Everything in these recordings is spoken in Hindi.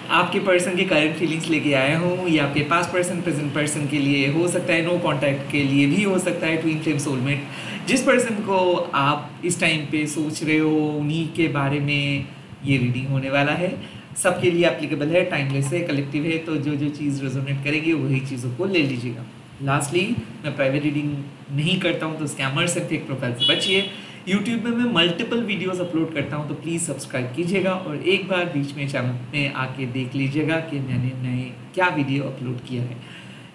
आपके पर्सन के करंट फीलिंग्स लेके आया हूँ। ये आपके पास्ट पर्सन प्रेजेंट पर्सन के लिए हो सकता है, नो कॉन्टैक्ट के लिए भी हो सकता है, ट्विन फ्लेम सोलमेट जिस पर्सन को आप इस टाइम पे सोच रहे हो उन्हीं के बारे में ये रीडिंग होने वाला है। सबके लिए एप्लीकेबल है, टाइमलेस है, कलेक्टिव है, तो जो जो चीज़ रेजोनेट करेगी वही चीज़ों को ले लीजिएगा। लास्टली, मैं प्राइवेट रीडिंग नहीं करता हूँ, तो स्कैमर्स एंड फेक प्रोफाइल से बचिए। यूट्यूब में मैं मल्टीपल वीडियोस अपलोड करता हूँ, तो प्लीज़ सब्सक्राइब कीजिएगा और एक बार बीच में चैनल में आके देख लीजिएगा कि मैंने नए क्या वीडियो अपलोड किया है।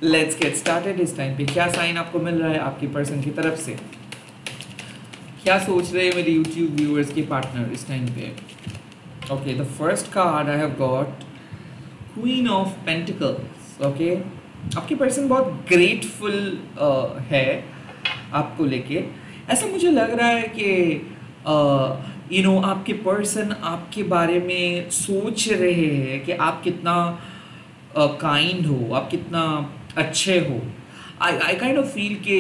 Let's get started. इस टाइम पे क्या साइन आपको मिल रहा है आपके पर्सन की तरफ से, क्या सोच रहे हैं मेरे यूट्यूब व्यूअर्स के पार्टनर इस टाइम पे। Okay, the first card I have got queen of pentacles. Okay, आपकी पर्सन बहुत ग्रेटफुल है आपको लेके। ऐसा मुझे लग रहा है कि आपके पर्सन आपके बारे में सोच रहे हैं कि आप कितना काइंड हो, आप कितना अच्छे हो। आई काइंड ऑफ फील कि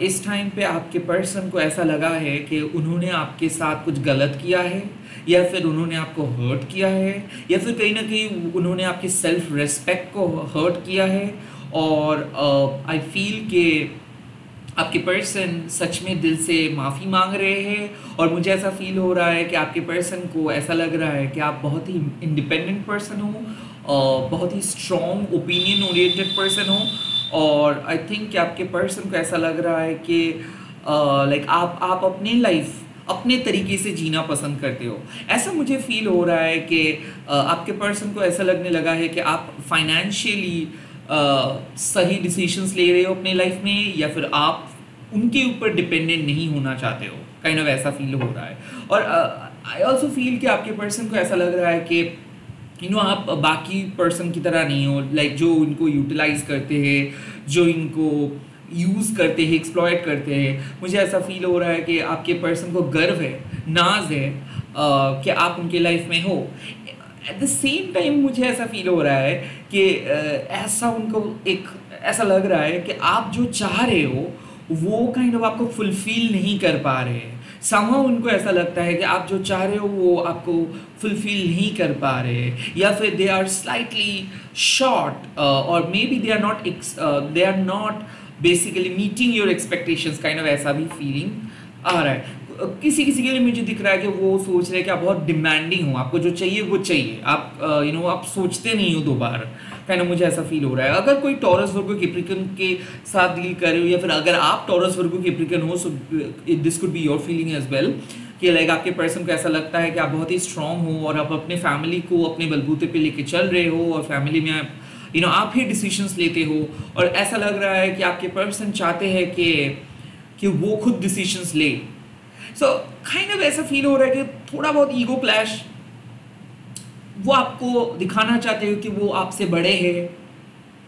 इस टाइम पे आपके पर्सन को ऐसा लगा है कि उन्होंने आपके साथ कुछ गलत किया है, या फिर उन्होंने आपको हर्ट किया है, या फिर कहीं ना कहीं उन्होंने आपके सेल्फ रेस्पेक्ट को हर्ट किया है। और आई फील कि आपके पर्सन सच में दिल से माफ़ी मांग रहे हैं। और मुझे ऐसा फील हो रहा है कि आपके पर्सन को ऐसा लग रहा है कि आप बहुत ही इंडिपेंडेंट पर्सन हो, बहुत ही स्ट्रॉन्ग ओपिनियन ओरिएंटेड पर्सन हो। और आई थिंक कि आपके पर्सन को ऐसा लग रहा है कि लाइक आप अपनी लाइफ अपने तरीके से जीना पसंद करते हो। ऐसा मुझे फील हो रहा है कि आपके पर्सन को ऐसा लगने लगा है कि आप फाइनेंशियली सही डिसीजंस ले रहे हो अपने लाइफ में, या फिर आप उनके ऊपर डिपेंडेंट नहीं होना चाहते हो। काइंड ऑफ ऐसा फील हो रहा है। और आई ऑल्सो फील कि आपके पर्सन को ऐसा लग रहा है कि आप बाकी पर्सन की तरह नहीं हो, लाइक जो इनको यूटिलाइज करते हैं, जो इनको यूज़ करते हैं, एक्सप्लॉयट करते हैं। मुझे ऐसा फील हो रहा है कि आपके पर्सन को गर्व है, नाज है कि आप उनके लाइफ में हो। एट द सेम टाइम मुझे ऐसा फील हो रहा है कि ऐसा उनको एक ऐसा लग रहा है कि आप जो चाह रहे हो वो काइंड ऑफ आपको फुलफिल नहीं कर पा रहे हैं। समहाउ उनको ऐसा लगता है कि आप जो चाह रहे हो वो आपको फुलफिल नहीं कर पा रहे हैं, या फिर दे आर स्लाइटली शॉर्ट, और maybe they are not basically meeting your expectations. Kind of ऐसा भी फीलिंग आ रहा है। किसी किसी के लिए मुझे दिख रहा है कि वो सोच रहे हैं कि आप बहुत डिमांडिंग हो, आपको जो चाहिए वो चाहिए, आप आप सोचते नहीं हो दो बार। काइंड ऑफ मुझे ऐसा फील हो रहा है। अगर कोई टॉरस वर्गो कैप्रिकन के साथ डील कर रहे हो, या फिर अगर आप टॉरस वर्गो कैप्रिकन हो, so this could be your feeling as well कि लाइक आपके पर्सन को ऐसा लगता है कि आप बहुत ही स्ट्रांग हो और आप अपने फैमिली को अपने बलबूते पे लेके चल रहे हो, और फैमिली में आप आप ही डिसीजंस लेते हो। और ऐसा लग रहा है कि आपके पर्सन चाहते हैं कि वो खुद डिसीजंस ले। सो काइंड ऑफ ऐसा फील हो रहा है कि थोड़ा बहुत ईगो क्लैश, वो आपको दिखाना चाहते हो कि वो आपसे बड़े हैं,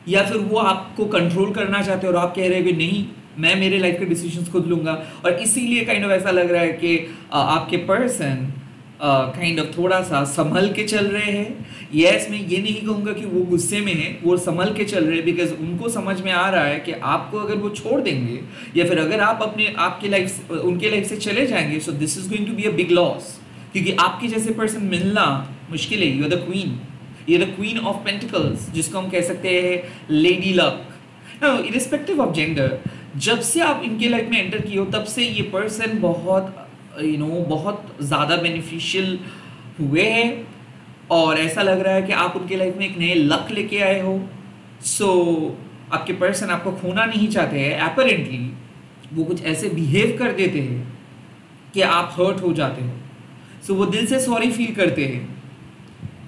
या फिर वो आपको कंट्रोल करना चाहते हो और आप कह रहे हो कि नहीं, मैं मेरे लाइफ के डिसीजंस खुद लूँगा। और इसीलिए काइंड ऑफ ऐसा लग रहा है कि आपके पर्सन काइंड ऑफ थोड़ा सा संभल के चल रहे हैं। यस, मैं ये नहीं कहूँगा कि वो गुस्से में है, वो संभल के चल रहे हैं, बिकॉज उनको समझ में आ रहा है कि आपको अगर वो छोड़ देंगे, या फिर अगर आप उनके लाइफ से चले जाएंगे, so this is going to be a big loss. क्योंकि आपके जैसे पर्सन मिलना मुश्किल है। You are the queen, you are the queen of pentacles, जिसको हम कह सकते हैं lady luck. Now irrespective of gender, जब से आप इनके लाइफ में एंटर किए हो तब से ये पर्सन बहुत बहुत ज़्यादा बेनिफिशियल हुए हैं। और ऐसा लग रहा है कि आप उनके लाइफ में एक नए लक लेके आए हो। सो आपके पर्सन आपको खोना नहीं चाहते हैं। एपरेंटली वो कुछ ऐसे बिहेव कर देते हैं कि आप हर्ट हो जाते हो। सो वो दिल से सॉरी फील करते हैं,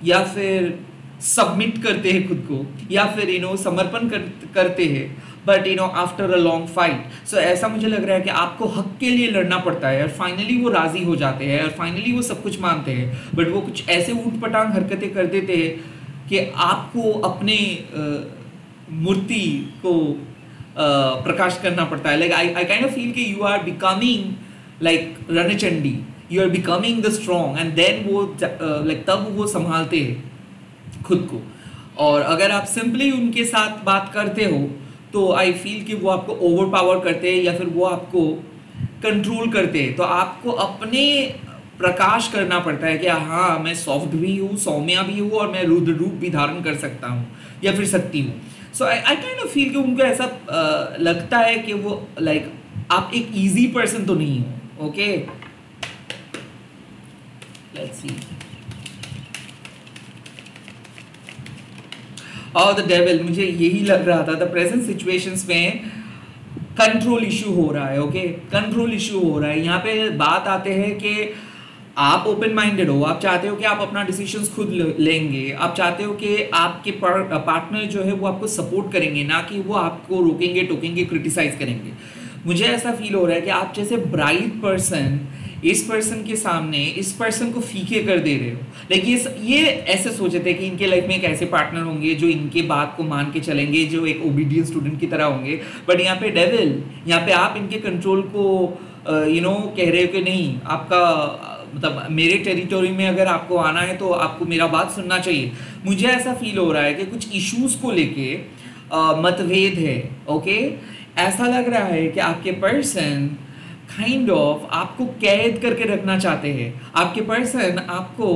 या फिर सबमिट करते हैं खुद को, या फिर समर्पण करते हैं, but after a long fight. So ऐसा मुझे लग रहा है कि आपको हक के लिए लड़ना पड़ता है, और फाइनली वो राज़ी हो जाते हैं, और फाइनली वो सब कुछ मानते हैं। बट वो कुछ ऐसे ऊट पटांग हरकतें कर देते हैं कि आपको अपने मूर्ति को प्रकाश करना पड़ता है। Like I kind of feel कि you are becoming like Ranchandi, you are becoming the strong, and then वो लाइक तब वो संभालते हैं खुद को। और अगर आप सिंपली उनके साथ बात करते हो तो आई फील कि वो आपको ओवर पावर करते हैं, या फिर वो आपको कंट्रोल करते हैं। तो आपको अपने प्रकाश करना पड़ता है कि हाँ मैं सॉफ्ट भी हूँ, सौम्या भी हूँ और मैं रुद्र रूप भी धारण कर सकता हूँ या फिर सकती हूँ. सो आई काइंड ऑफ फील कि उनको ऐसा लगता है कि वो लाइक आप एक इजी पर्सन तो नहीं हो. Okay, let's see. और द डेविल, मुझे यही लग रहा था. द प्रेजेंट सिचुएशंस में कंट्रोल इशू हो रहा है. ओके, कंट्रोल इशू हो रहा है. यहाँ पे बात आते हैं कि आप ओपन माइंडेड हो, आप चाहते हो कि आप अपना डिसीजंस खुद लेंगे, आप चाहते हो कि आपके पार्टनर जो है वो आपको सपोर्ट करेंगे, ना कि वो आपको रोकेंगे, टोकेंगे, क्रिटिसाइज करेंगे. मुझे ऐसा फील हो रहा है कि आप जैसे ब्राइट पर्सन इस पर्सन के सामने इस पर्सन को फीके कर दे रहे हो. लाइक ये ऐसे सोचे थे कि इनके लाइफ में एक ऐसे पार्टनर होंगे जो इनके बात को मान के चलेंगे, जो एक ओबीडियंट स्टूडेंट की तरह होंगे. बट यहाँ पे डेविल, यहाँ पे आप इनके कंट्रोल को कह रहे हो कि नहीं, आपका मतलब मेरे टेरिटोरी में अगर आपको आना है तो आपको मेरा बात सुनना चाहिए. मुझे ऐसा फील हो रहा है कि कुछ इश्यूज को लेके मतभेद है. ओके, ऐसा लग रहा है कि आपके पर्सन काइंड ऑफ आपको कैद करके रखना चाहते हैं. आपके पर्सन आपको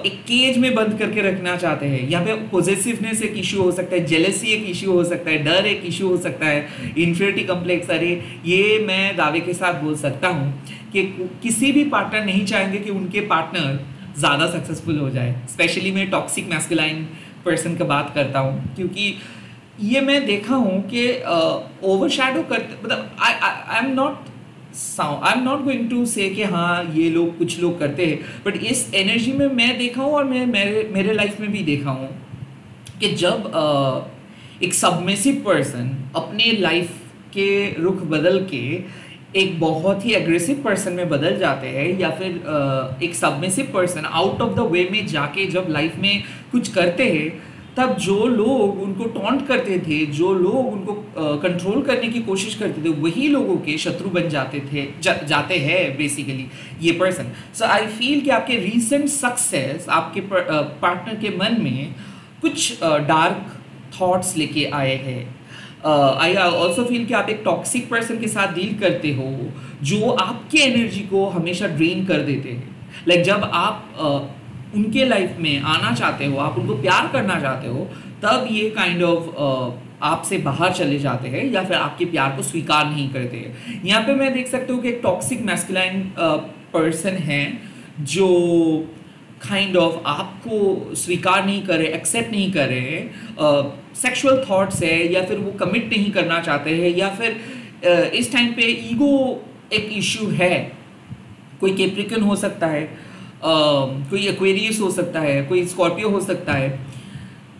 एक केज में बंद करके रखना चाहते हैं. यहाँ पे पॉजिटिवनेस एक इशू हो सकता है, जेलसी एक इशू हो सकता है, डर एक इशू हो सकता है, इन्फीरियरिटी कम्प्लेक्स. अरे ये मैं दावे के साथ बोल सकता हूँ कि किसी भी पार्टनर नहीं चाहेंगे कि उनके पार्टनर ज़्यादा सक्सेसफुल हो जाए. स्पेशली मैं टॉक्सिक मैस्कुलाइन पर्सन का बात करता हूँ, क्योंकि ये मैं देखा हूँ कि ओवरशैडो करते, मतलब I am not going to say कि हाँ ये लोग कुछ लोग करते हैं, बट इस एनर्जी में मैं देखा हूँ और मैं मेरे लाइफ में भी देखा हूँ कि जब एक सबमिसिव पर्सन अपने लाइफ के रुख बदल के एक बहुत ही एग्रेसिव पर्सन में बदल जाते हैं, या फिर एक submissive person out of the way में जाके जब लाइफ में कुछ करते हैं, तब जो लोग उनको टॉन्ट करते थे, जो लोग उनको कंट्रोल करने की कोशिश करते थे, वही लोगों के शत्रु बन जाते हैं बेसिकली ये पर्सन. सो आई फील कि आपके रीसेंट सक्सेस आपके पार्टनर के मन में कुछ डार्क थॉट्स लेके आए हैं. आई ऑल्सो फील कि आप एक टॉक्सिक पर्सन के साथ डील करते हो जो आपके एनर्जी को हमेशा ड्रेन कर देते हैं. लाइक जब आप उनके लाइफ में आना चाहते हो, आप उनको प्यार करना चाहते हो, तब ये काइंड ऑफ आपसे बाहर चले जाते हैं या फिर आपके प्यार को स्वीकार नहीं करते हैं. यहाँ पे मैं देख सकता हूँ कि एक टॉक्सिक मैस्कुलाइन पर्सन है जो काइंड ऑफ आपको स्वीकार नहीं करे, एक्सेप्ट नहीं करे, सेक्सुअल थॉट्स है, या फिर वो कमिट नहीं करना चाहते हैं, या फिर इस टाइम पे ईगो एक इशू है. कोई कैप्रिकन हो सकता है, कोई एक्वेरियस हो सकता है, कोई स्कॉर्पियो हो सकता है,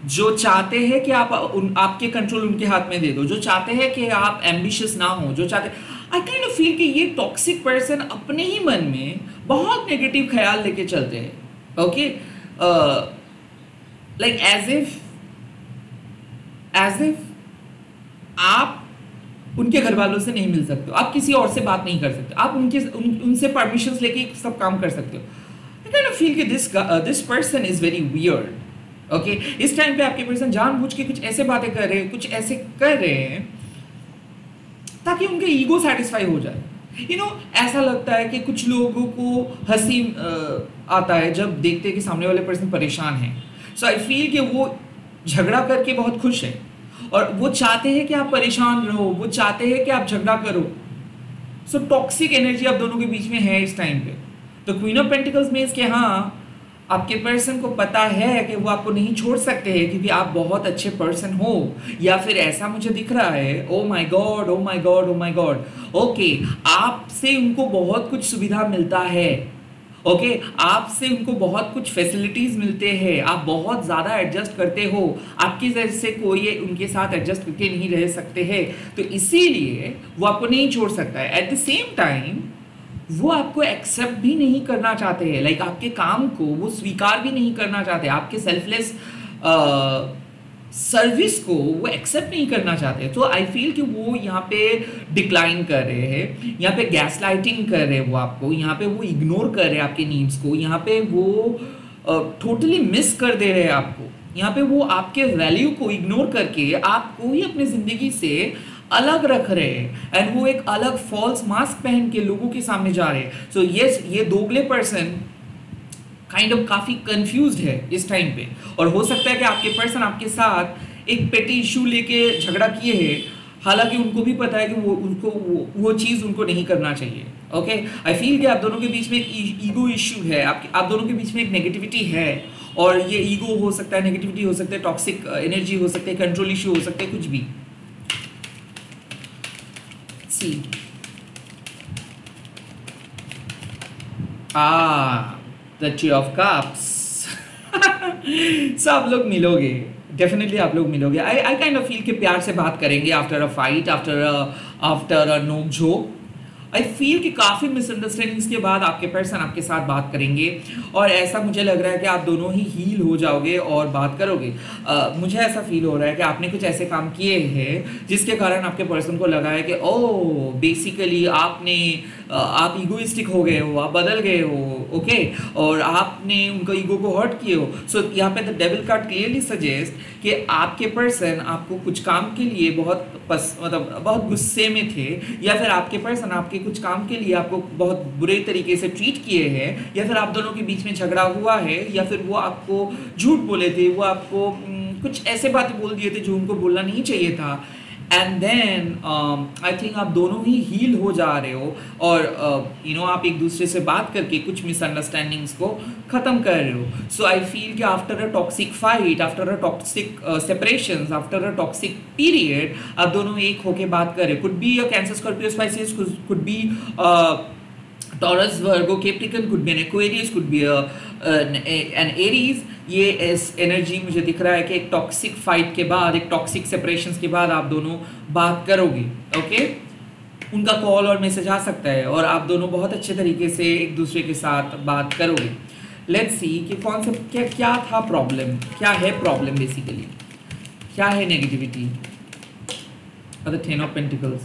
जो चाहते हैं कि आपके कंट्रोल उनके हाथ में दे दो, जो चाहते हैं कि आप एम्बिशियस ना हो, जो चाहते. आई काइंड ऑफ फील कि ये टॉक्सिक पर्सन अपने ही मन में बहुत नेगेटिव ख्याल लेके चलते हैं. ओके, लाइक एज इफ आप उनके घर वालों से नहीं मिल सकते हो, आप किसी और से बात नहीं कर सकते, आप उनसे परमिशंस लेके सब काम कर सकते हो. I kind of feel कि this person is very weird. Okay, इस टाइम पे आपके पर्सन जानबूझ के कुछ ऐसे बातें कर रहे हैं, कुछ ऐसे कर रहे हैं ताकि उनके ईगो सेटिस्फाई हो जाए. ऐसा लगता है कि कुछ लोगों को हंसी आता है जब देखते हैं कि सामने वाले पर्सन परेशान है. सो आई फील कि वो झगड़ा करके बहुत खुश है और वो चाहते हैं कि आप परेशान रहो, वो चाहते हैं कि आप झगड़ा करो. सो टॉक्सिक एनर्जी आप दोनों के बीच में है इस टाइम पे. तो क्वीन ऑफ पेंटिकल्स मीन्स कि हाँ, आपके पर्सन को पता है कि वो आपको नहीं छोड़ सकते हैं क्योंकि आप बहुत अच्छे पर्सन हो, या फिर ऐसा मुझे दिख रहा है. Oh my God, oh my God, oh my God. Okay, आपसे उनको बहुत कुछ सुविधा मिलता है. ओके, आपसे उनको बहुत कुछ फैसिलिटीज मिलते हैं, आप बहुत ज़्यादा एडजस्ट करते हो, आपके जैसे कोई उनके साथ एडजस्ट करके नहीं रह सकते हैं, तो इसीलिए वो आपको नहीं छोड़ सकता है. एट द सेम टाइम वो आपको एक्सेप्ट भी नहीं करना चाहते हैं, लाइक आपके काम को वो स्वीकार भी नहीं करना चाहते, आपके सेल्फलेस सर्विस को वो एक्सेप्ट नहीं करना चाहते. तो आई फील कि वो यहाँ पे डिक्लाइन कर रहे हैं, यहाँ पे गैस लाइटिंग कर रहे हैं वो आपको, यहाँ पे वो इग्नोर कर रहे हैं आपके नीड्स को, यहाँ पे वो टोटली मिस कर दे रहे हैं आपको. यहाँ पे वो आपके वैल्यू को इग्नोर करके आपको ही अपनी ज़िंदगी से अलग रख रहे हैं एंड वो एक अलग फॉल्स मास्क पहन के लोगों के सामने जा रहे हैं। सो यस, ये दोगले पर्सन काइंड ऑफ काफ़ी कंफ्यूज्ड है इस टाइम पे, और हो सकता है कि आपके पर्सन आपके साथ एक पेटी इशू लेके झगड़ा किए हैं, हालांकि उनको भी पता है कि वो चीज़ उनको नहीं करना चाहिए। ओके, आई फील कि आप दोनों के बीच में एक ईगो इशू है, आप दोनों के बीच में एक नेगेटिविटी है, और ये ईगो हो सकता है, नेगेटिविटी हो सकता है, टॉक्सिक एनर्जी हो सकती है, कंट्रोल इशू हो सकते हैं, कुछ भी। See the tree of cups. सब लोग मिलोगे, डेफिनेटली आप लोग मिलोगे। आई काइंड ऑफ फील कि प्यार से बात करेंगे आफ्टर अ फाइट, आफ्टर अ नोक झोंक। आई फील कि काफ़ी मिसअंडरस्टैंडिंग्स के बाद आपके पर्सन आपके साथ बात करेंगे, और ऐसा मुझे लग रहा है कि आप दोनों ही हील हो जाओगे और बात करोगे। मुझे ऐसा फील हो रहा है कि आपने कुछ ऐसे काम किए हैं जिसके कारण आपके पर्सन को लगा है कि ओह बेसिकली आप ईगोइस्टिक हो गए हो, आप बदल गए हो, ओके, और आपने उनको ईगो को हर्ट किए हो। सो यहाँ पे the devil card clearly suggest कि आपके पर्सन आपको कुछ काम के लिए बहुत गुस्से में थे, या फिर आपके पर्सन आपके कुछ काम के लिए आपको बहुत बुरे तरीके से ट्रीट किए हैं, या फिर आप दोनों के बीच में झगड़ा हुआ है, या फिर वो आपको झूठ बोले थे, वो आपको कुछ ऐसे बातें बोल दिए थे जो उनको बोलना नहीं चाहिए था। एंड देन आई थिंक आप दोनों ही हील हो जा रहे हो, और आप एक दूसरे से बात करके कुछ मिसअंडरस्टैंडिंग्स को ख़त्म कर रहे हो। सो आई फील कि after a toxic fight, after a toxic separations, after a toxic period, आप दोनों एक होके बात कर रहे हो। Could be a cancer, Scorpio, Pisces, could be Taurus, Virgo, Capricorn, could be an Aquarius, could be an Aries। ये इस एनर्जी मुझे दिख रहा है कि एक टॉक्सिक फाइट के बाद, एक टॉक्सिक सेपरेशंस के बाद आप दोनों बात करोगे। ओके, उनका कॉल और मैसेज आ सकता है, और आप दोनों बहुत अच्छे तरीके से एक दूसरे के साथ बात करोगे। लेट्स सी कि कौन सा क्या था प्रॉब्लम, क्या है प्रॉब्लम, बेसिकली क्या है negativity. The ten of pentacles,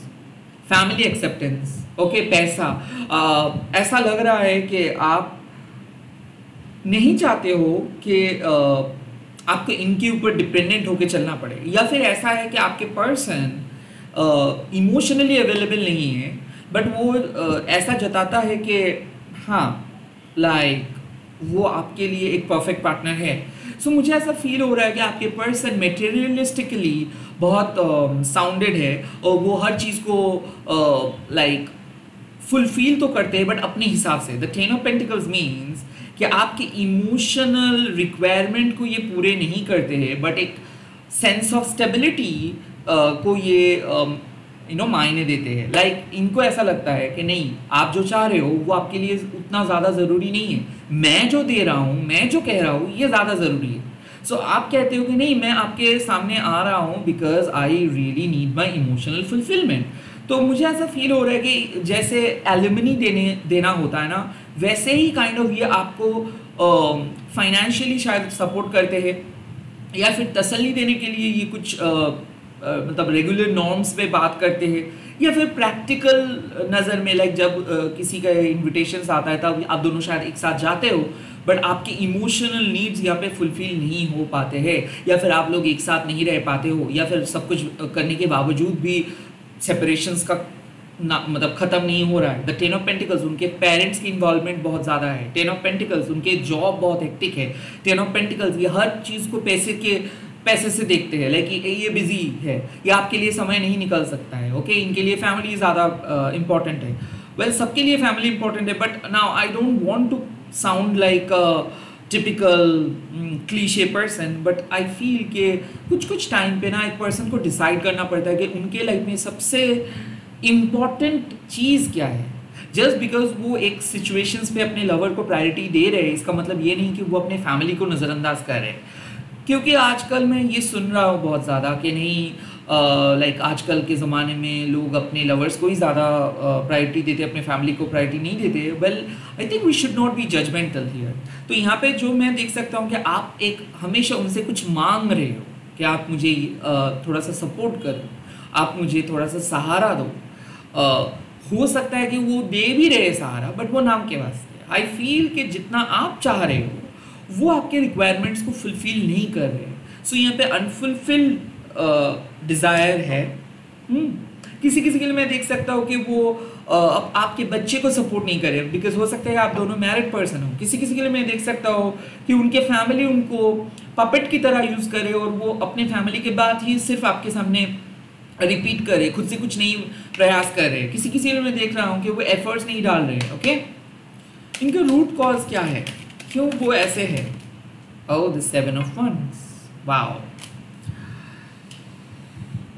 family acceptance, okay, पैसा। ऐसा लग रहा है कि आप नहीं चाहते हो कि आपको इनके ऊपर डिपेंडेंट होकर चलना पड़े, या फिर ऐसा है कि आपके पर्सन इमोशनली अवेलेबल नहीं है, बट वो ऐसा जताता है कि हाँ लाइक वो आपके लिए एक परफेक्ट पार्टनर है। सो मुझे ऐसा फील हो रहा है कि आपके पर्सन मेटेरियलिस्टिकली बहुत साउंडेड है, और वो हर चीज़ को लाइक फुलफिल तो करते हैं बट अपने हिसाब से। The ten of pentacles means कि आपके इमोशनल रिक्वायरमेंट को ये पूरे नहीं करते हैं, बट एक सेंस ऑफ स्टेबिलिटी को ये मायने देते हैं। लाइक इनको ऐसा लगता है कि नहीं, आप जो चाह रहे हो वो आपके लिए उतना ज़्यादा ज़रूरी नहीं है, मैं जो दे रहा हूँ, मैं जो कह रहा हूँ, ये ज़्यादा ज़रूरी है। सो आप कहते हो कि नहीं, मैं आपके सामने आ रहा हूँ because I really need my emotional fulfilment. तो मुझे ऐसा फील हो रहा है कि जैसे एल्यूमिनी देना होता है ना, वैसे ही काइंड ऑफ ये आपको फाइनेंशियली शायद सपोर्ट करते हैं, या फिर तसल्ली देने के लिए ये कुछ मतलब रेगुलर नॉर्म्स पे बात करते हैं, या फिर प्रैक्टिकल नज़र में लाइक जब किसी का इन्विटेशन आता है तब आप दोनों शायद एक साथ जाते हो, बट आपके इमोशनल नीड्स यहाँ पे फुलफिल नहीं हो पाते हैं, या फिर आप लोग एक साथ नहीं रह पाते हो, या फिर सब कुछ करने के बावजूद भी सेपरेशंस का मतलब ख़त्म नहीं हो रहा है। द टेन ऑफ पेंटिकल्स, उनके पेरेंट्स की इन्वॉल्वमेंट बहुत ज़्यादा है। टेन ऑफ पेंटिकल्स, उनके जॉब बहुत हेक्टिक है। टेन ऑफ पेंटिकल्स, ये हर चीज़ को पैसे से देखते हैं, लाइक ये बिजी है, ये आपके लिए समय नहीं निकल सकता है। ओके, इनके लिए फैमिली ज़्यादा इंपॉर्टेंट है। वेल, सबके लिए फैमिली इंपॉर्टेंट है, but now I don't want to sound like typical cliche person, but I feel कि कुछ टाइम पे ना एक पर्सन को डिसाइड करना पड़ता है कि उनके लाइफ में सबसे इम्पॉर्टेंट चीज़ क्या है। जस्ट बिकॉज वो एक सिचुएशंस पे अपने लवर को प्रायोरिटी दे रहे हैं, इसका मतलब ये नहीं कि वो अपने फैमिली को नज़रअंदाज कर रहे हैं। क्योंकि आजकल मैं ये सुन रहा हूँ बहुत ज़्यादा कि नहीं, लाइक आजकल के ज़माने में लोग अपने लवर्स को ही ज़्यादा प्रायोरिटी देते, अपने फैमिली को प्रायोरिटी नहीं देते। Well, I think we should not be judgemental here. तो यहाँ पे जो मैं देख सकता हूँ कि आप एक हमेशा उनसे कुछ मांग रहे हो कि आप मुझे थोड़ा सा सपोर्ट करो, आप मुझे थोड़ा सा सहारा दो। हो सकता है कि वो दे भी रहे सहारा, बट वो नाम के वास्ते। आई फील कि जितना आप चाह रहे हो वो आपके रिक्वायरमेंट्स को फुलफिल नहीं कर रहे हैं। सो यहाँ पे अनफुलफिल्ड डिज़ायर है। किसी किसी के लिए मैं देख सकता हूँ कि वो आपके बच्चे को सपोर्ट नहीं करे, बिकॉज हो सकता है आप दोनों मैरिड पर्सन हो। किसी किसी के लिए मैं देख सकता हूँ कि उनके फैमिली उनको पपेट की तरह यूज़ करे और वो अपने फैमिली के बात ही सिर्फ आपके सामने रिपीट करे, खुद से कुछ नहीं प्रयास कर रहे। किसी किसी में मैं देख रहा हूँ कि वो एफर्ट्स नहीं डाल रहे। ओके, इनका रूट कॉज क्या है, क्यों वो ऐसे है? Oh, the 7 of wands, wow.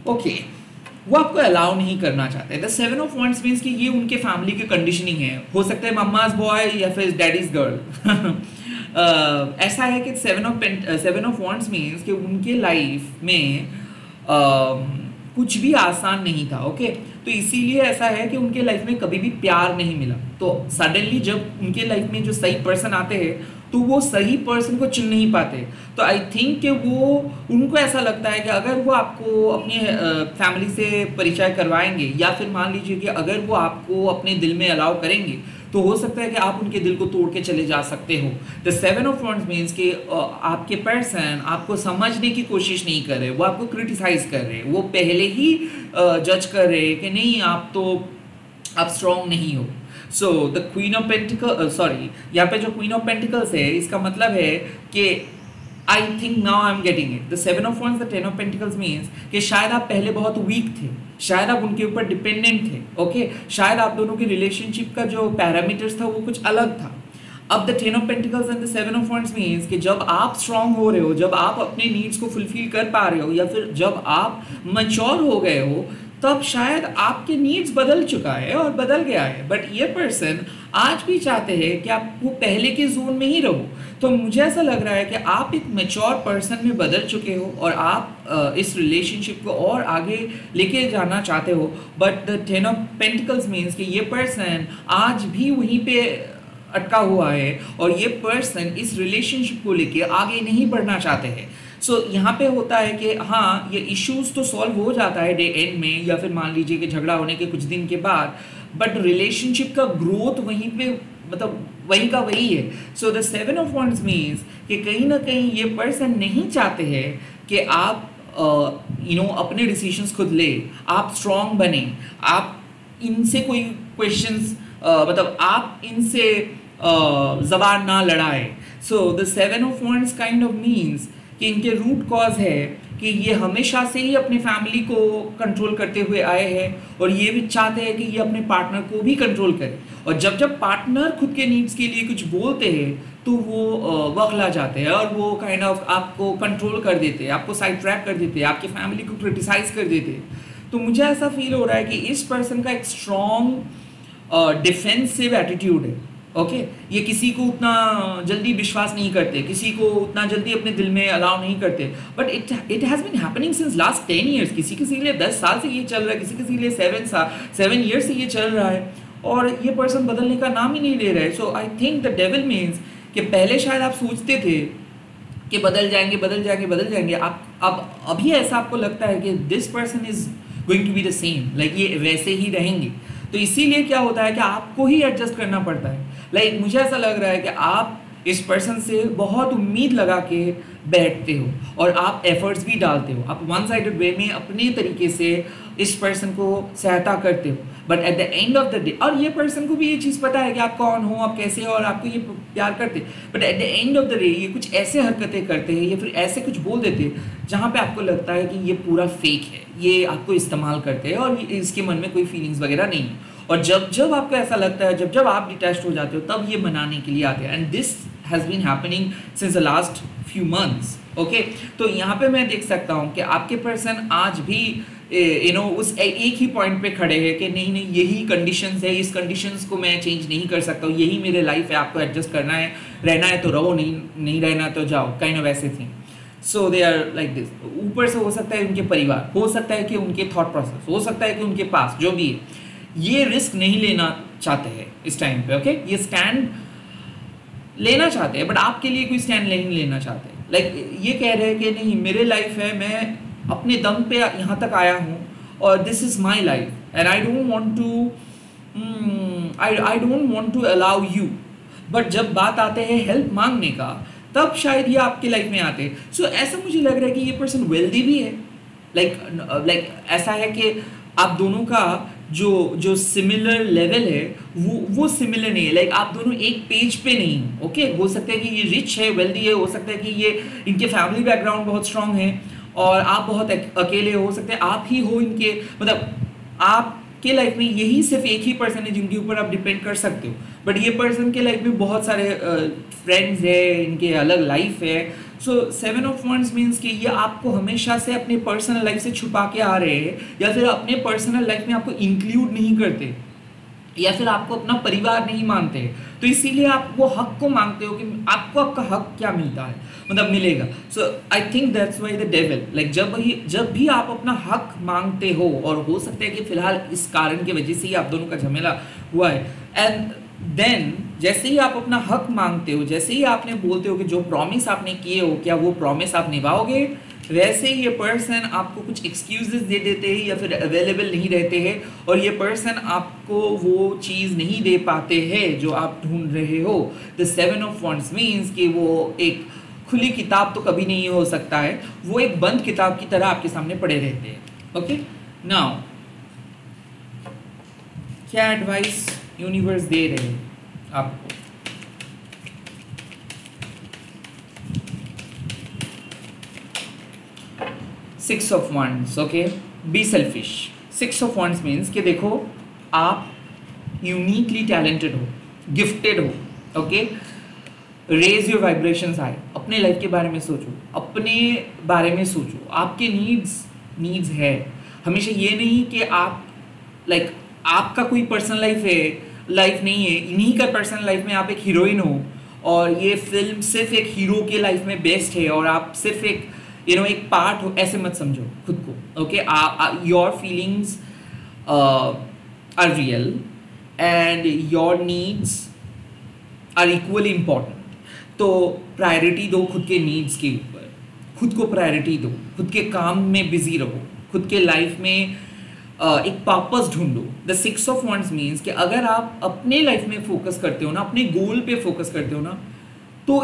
Okay, वो आपको अलाउ नहीं करना चाहते। द 7 ऑफ वंस मीन्स कि ये उनके फैमिली की कंडीशनिंग है। हो सकता है मम्माज बॉय या फिर डैडीज गर्ल। ऐसा है कि 7 ऑफ वंस मीन्स कि उनके लाइफ में कुछ भी आसान नहीं था। ओके, तो इसीलिए ऐसा है कि उनके लाइफ में कभी भी प्यार नहीं मिला। तो सडनली जब उनके लाइफ में जो सही पर्सन आते हैं तो वो सही पर्सन को चुन नहीं पाते। तो आई थिंक कि वो उनको ऐसा लगता है कि अगर वो आपको अपनी फैमिली से परिचय करवाएंगे या फिर मान लीजिए कि अगर वो आपको अपने दिल में अलाउ करेंगे तो हो सकता है कि आप उनके दिल को तोड़ के चले जा सकते हो। द 7 ऑफ वंस मीन्स कि आपके पर्सन आपको समझने की कोशिश नहीं कर रहे, वो आपको क्रिटिसाइज कर रहे, वो पहले ही जज कर रहे कि नहीं आप स्ट्रॉन्ग नहीं हो। So the queen of pentacle, sorry, यहाँ पे जो क्वीन ऑफ पेंटिकल्स है इसका मतलब है कि I think now I am getting it. The 7 of wands, the 10 of pentacles means कि शायद आप पहले बहुत वीक थे, शायद आप उनके ऊपर डिपेंडेंट थे। ओके, शायद आप दोनों की रिलेशनशिप का जो पैरामीटर्स था वो कुछ अलग था। अब the 10 of pentacles and the 7 of wands means कि जब आप स्ट्रांग हो रहे हो, जब आप अपने नीड्स को फुलफिल कर पा रहे हो या फिर जब आप मैच्योर हो गए हो, तब शायद आपके नीड्स बदल चुका है और बदल गया है। बट ये पर्सन आज भी चाहते हैं कि आप वो पहले के जोन में ही रहो। तो मुझे ऐसा लग रहा है कि आप एक मैच्योर पर्सन में बदल चुके हो और आप इस रिलेशनशिप को और आगे लेके जाना चाहते हो। But the 10 of pentacles means कि ये पर्सन आज भी वहीं पे अटका हुआ है और ये पर्सन इस रिलेशनशिप को लेके आगे नहीं बढ़ना चाहते हैं। सो यहाँ पे होता है कि हाँ, ये इश्यूज तो सॉल्व हो जाता है डे एंड में या फिर मान लीजिए कि झगड़ा होने के कुछ दिन के बाद, बट रिलेशनशिप का ग्रोथ वहीं पे मतलब वही का वही है। So the 7 of wands means कि कहीं ना कहीं ये पर्सन नहीं चाहते हैं कि आप अपने डिसीजंस खुद ले, आप स्ट्रॉन्ग बने, आप इनसे कोई क्वेश्चंस मतलब आप इनसे जबान ना लड़ाए। So the 7 of wands kind of means कि इनके रूट कॉज है कि ये हमेशा से ही अपने फैमिली को कंट्रोल करते हुए आए हैं और ये भी चाहते हैं कि ये अपने पार्टनर को भी कंट्रोल करे। और जब जब पार्टनर खुद के नीड्स के लिए कुछ बोलते हैं तो वो बखला जाते हैं और वो काइंड ऑफ आपको कंट्रोल कर देते हैं, आपको साइड ट्रैक कर देते हैं, आपकी फैमिली को क्रिटिसाइज कर देते हैं। तो मुझे ऐसा फील हो रहा है कि इस पर्सन का एक स्ट्रॉन्ग डिफेंसिव एटीट्यूड है। ओके, ये किसी को उतना जल्दी विश्वास नहीं करते, किसी को उतना जल्दी अपने दिल में अलाउ नहीं करते। But it has been happening since last 10 years. किसी किसी के लिए 10 साल से ये चल रहा है, किसी किसी के लिए 7 ईयर्स से ये चल रहा है और ये पर्सन बदलने का नाम ही नहीं ले रहा है। So I think the devil means कि पहले शायद आप सोचते थे कि बदल जाएंगे बदल जाएंगे बदल जाएंगे, आप अब अभी ऐसा आपको लगता है कि this person is going to be the same, like ये वैसे ही रहेंगे। तो इसीलिए क्या होता है कि आपको ही एडजस्ट करना पड़ता है। लाइक मुझे ऐसा लग रहा है कि आप इस पर्सन से बहुत उम्मीद लगा के बैठते हो और आप एफर्ट्स भी डालते हो, आप वन साइडेड वे में अपने तरीके से इस पर्सन को सहायता करते हो। But at the end of the day, और ये पर्सन को भी ये चीज़ पता है कि आप कौन हो, आप कैसे हो और आपको ये प्यार करते, but at the end of the day ये कुछ ऐसे हरकतें करते हैं या फिर ऐसे कुछ बोल देते हैं जहाँ पे आपको लगता है कि ये पूरा फेक है, ये आपको इस्तेमाल करते हैं और इसके मन में कोई फीलिंग्स वगैरह नहीं है। और जब जब आपको ऐसा लगता है, जब जब आप डिटैच्ड हो जाते हो, तब ये मनाने के लिए आते हैं। And this has been happening since the last few months. Okay, तो यहाँ पे मैं देख सकता हूँ कि आपके पर्सन आज भी उस एक ही पॉइंट पे खड़े हैं कि नहीं नहीं यही कंडीशंस है, इस कंडीशंस को मैं चेंज नहीं कर सकता हूँ, यही मेरे लाइफ है, आपको एडजस्ट करना है, रहना है तो रहो, नहीं रहना तो जाओ, काइंड ऑफ ऐसे thing. So they are like this. ऊपर से हो सकता है उनके परिवार, हो सकता है कि उनके थॉट प्रोसेस, हो सकता है कि उनके पास जो भी है, ये रिस्क नहीं लेना चाहते हैं इस टाइम पे। ओके, ये स्टैंड लेना चाहते हैं बट आपके लिए कोई स्टैंड नहीं लेना चाहते। लाइक ये कह रहे हैं कि नहीं मेरे लाइफ है, मैं अपने दम पे यहाँ तक आया हूँ और this is my life and I don't want to allow you. But जब बात आते हैं हेल्प मांगने का, तब शायद ये आपके लाइफ में आते हैं। सो ऐसा मुझे लग रहा है कि ये पर्सन वेल्दी भी है। लाइक ऐसा है कि आप दोनों का जो जो सिमिलर लेवल है वो सिमिलर नहीं है, लाइक आप दोनों एक पेज पे नहीं हो। ओके, हो सकता है कि ये रिच है, वेल्दी है, हो सकता है कि ये इनके फैमिली बैकग्राउंड बहुत स्ट्रांग है और आप बहुत अकेले हो सकते हैं, आप ही हो इनके, मतलब आपके लाइफ में यही सिर्फ एक ही पर्सन है जिनके ऊपर आप डिपेंड कर सकते हो, बट ये पर्सन के लाइफ में बहुत सारे फ्रेंड्स है, इनके अलग लाइफ है। सो 7 ऑफ वंड्स मीन्स कि ये आपको हमेशा से अपने पर्सनल लाइफ से छुपा के आ रहे हैं, या फिर अपने पर्सनल लाइफ में आपको इंक्लूड नहीं करते, या फिर आपको अपना परिवार नहीं मानते, तो इसीलिए आप वो हक को मांगते हो कि आपको आपका हक क्या मिलता है, मतलब मिलेगा। So I think that's why the devil, like जब भी आप अपना हक मांगते हो, और हो सकता है कि फिलहाल इस कारण की वजह से ही आप दोनों का झमेला हुआ है, एंड देन जैसे ही आप अपना हक मांगते हो, जैसे ही आपने बोलते हो कि जो प्रॉमिस आपने किए हो क्या वो प्रॉमिस आप निभाओगे, वैसे ही ये पर्सन आपको कुछ एक्सक्यूजेस दे देते हैं या फिर अवेलेबल नहीं रहते हैं, और ये पर्सन आपको वो चीज़ नहीं दे पाते हैं जो आप ढूंढ रहे हो। द 7 ऑफ वंड्स मीन्स कि वो एक खुली किताब तो कभी नहीं हो सकता है, वो एक बंद किताब की तरह आपके सामने पड़े रहते हैं। ओके, नाउ क्या एडवाइस यूनिवर्स दे रहे हैं आपको? Six of wands, okay, be selfish. 6 of wands means कि देखो आप यूनिकली टैलेंटेड हो, गिफ्टेड हो। Okay, raise your vibrations high, अपने लाइफ के बारे में सोचो, अपने बारे में सोचो, आपके नीड्स है। हमेशा ये नहीं कि आप लाइक आपका कोई पर्सनल लाइफ नहीं है, इन्हीं का पर्सनल लाइफ में आप एक हीरोइन हो और ये फिल्म सिर्फ एक हीरो के लाइफ में बेस्ट है और आप सिर्फ एक एक पार्ट हो, ऐसे मत समझो खुद को। Okay, your feelings are real and your needs are equally important. तो प्रायोरिटी दो खुद के नीड्स के ऊपर, खुद को प्रायोरिटी दो, खुद के काम में बिजी रहो, खुद के लाइफ में एक पर्पस ढूंढो। द 6 ऑफ वंड्स मीन्स कि अगर आप अपने लाइफ में फोकस करते हो ना, अपने गोल पे फोकस करते हो ना, तो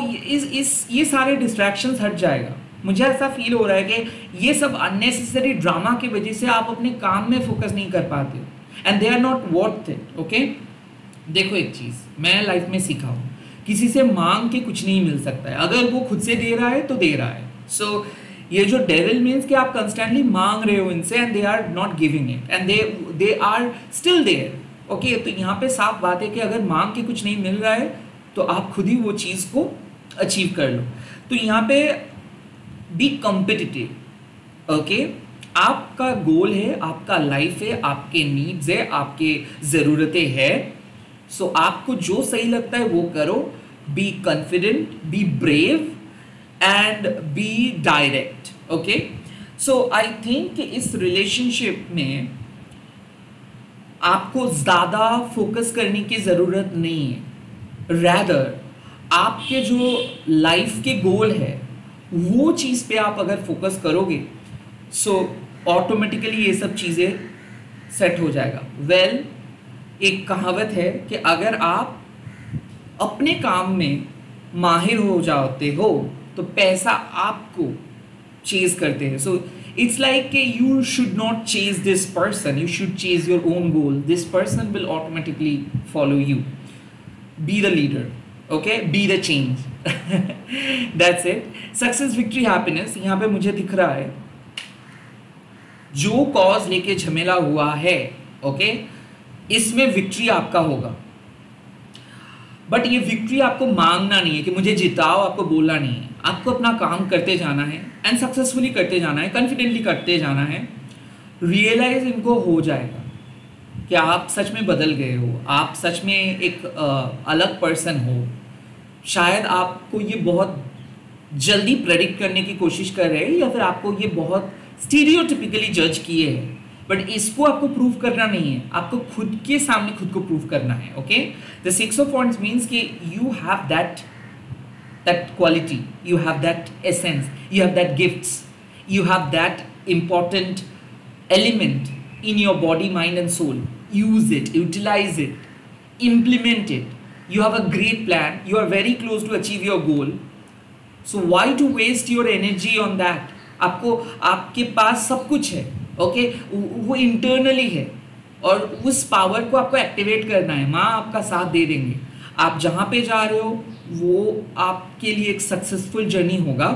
ये सारे डिस्ट्रैक्शंस हट जाएगा। मुझे ऐसा फील हो रहा है कि ये सब अननेसेसरी ड्रामा की वजह से आप अपने काम में फोकस नहीं कर पाते हो, and they are not worth it. Okay, देखो एक चीज़ मैं लाइफ में सीखा हूँ, किसी से मांग के कुछ नहीं मिल सकता है, अगर वो खुद से दे रहा है तो दे रहा है। सो ये जो डेविल मीन्स कि आप कंस्टेंटली मांग रहे हो इनसे and they are not giving it and they are still there. Okay, तो यहाँ पे साफ बात है कि अगर मांग के कुछ नहीं मिल रहा है तो आप खुद ही वो चीज़ को अचीव कर लो। तो यहाँ पे बी कॉम्पिटिटिव। ओके, आपका गोल है, आपका लाइफ है, आपके नीड्स है, आपके ज़रूरतें हैं। सो आपको जो सही लगता है वो करो। Be confident, be brave and be direct. Okay, so I think कि इस रिलेशनशिप में आपको ज़्यादा फोकस करने की ज़रूरत नहीं है, रैदर आपके जो लाइफ के गोल है वो चीज़ पे आप अगर फोकस करोगे सो ऑटोमेटिकली ये सब चीज़ें सेट हो जाएगा। वेल, एक कहावत है कि अगर आप अपने काम में माहिर हो जाते हो तो पैसा आपको चेज करते हैं। सो इट्स लाइक कि you should not chase this person, you should chase your own goal. This person will automatically follow you. Be the leader, okay, be the change. That's it. Success, victory, happiness, यहाँ पे मुझे दिख रहा है जो कॉज लेके झमेला हुआ है, ओके, इसमें विक्ट्री आपका होगा। बट ये विक्ट्री आपको मांगना नहीं है कि मुझे जिताओ, आपको बोलना नहीं है। आपको अपना काम करते जाना है एंड सक्सेसफुली करते जाना है, कॉन्फिडेंटली करते जाना है। रियलाइज इनको हो जाएगा कि आप सच में बदल गए हो, आप सच में एक अलग पर्सन हो। शायद आपको ये बहुत जल्दी प्रेडिक्ट करने की कोशिश कर रहे हैं या फिर आपको ये बहुत स्टीरियोटिपिकली जज किए हैं, बट इसको आपको प्रूव करना नहीं है, आपको खुद के सामने खुद को प्रूव करना है। Okay, the 6 of wands means कि you have that quality, you have that essence, you have that gifts, you have that important element in your body, mind and soul. Use it, utilize it, implement it. You have a great plan, you are very close to achieve your goal. So why to waste your energy on that? आपको, आपके पास सब कुछ है, ओके, वो इंटरनली है और उस पावर को आपको एक्टिवेट करना है। माँ आपका साथ दे देंगे। आप जहाँ पे जा रहे हो वो आपके लिए एक सक्सेसफुल जर्नी होगा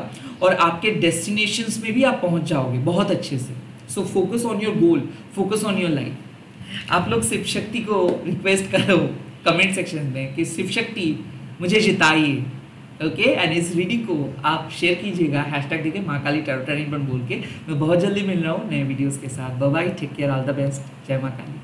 और आपके डेस्टिनेशंस में भी आप पहुँच जाओगे बहुत अच्छे से। So focus on your goal, focus on your life. आप लोग शिव शक्ति को रिक्वेस्ट करो कमेंट सेक्शन में कि शिव शक्ति मुझे जिताइए। ओके, एंड इस रीडिंग को आप शेयर कीजिएगा हैशटैग देके माँ काली टैरो बोल के। मैं बहुत जल्दी मिल रहा हूँ नए वीडियोस के साथ। Bye bye, take care, all the best, जय माँ काली।